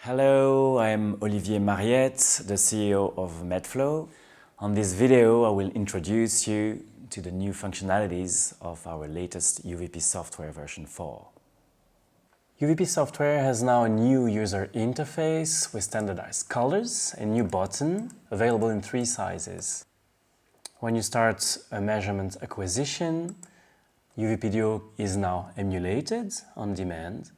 Hello, I'm Olivier Mariette, the CEO of MATLAB. On this video, I will introduce you to the new functionalities of our latest UVP Software version 4. UVP Software has now a new user interface with standardized colors and new button available in 3 sizes. When you start a measurement acquisition, UVP-DUO is now emulated on demand,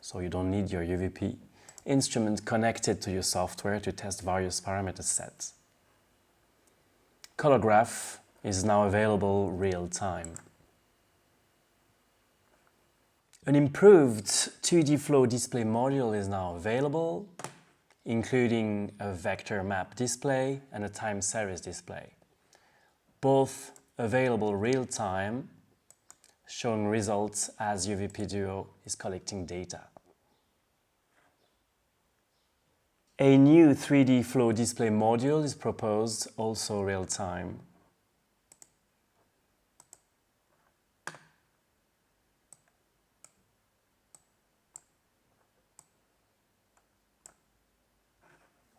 so you don't need your UVP instrument connected to your software to test various parameter sets. Color graph is now available real-time. An improved 2D flow display module is now available, including a vector map display and a time series display. Both available real-time, showing results as UVP-DUO is collecting data. A new 3D flow display module is proposed, also real-time.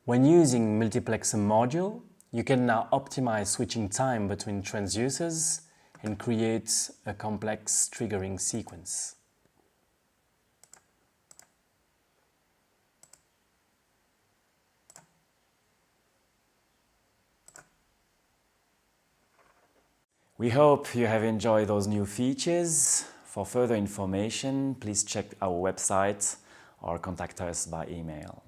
When using multiplexer module, you can now optimize switching time between transducers and create a complex triggering sequence. We hope you have enjoyed those new features. For further information, please check our website or contact us by email.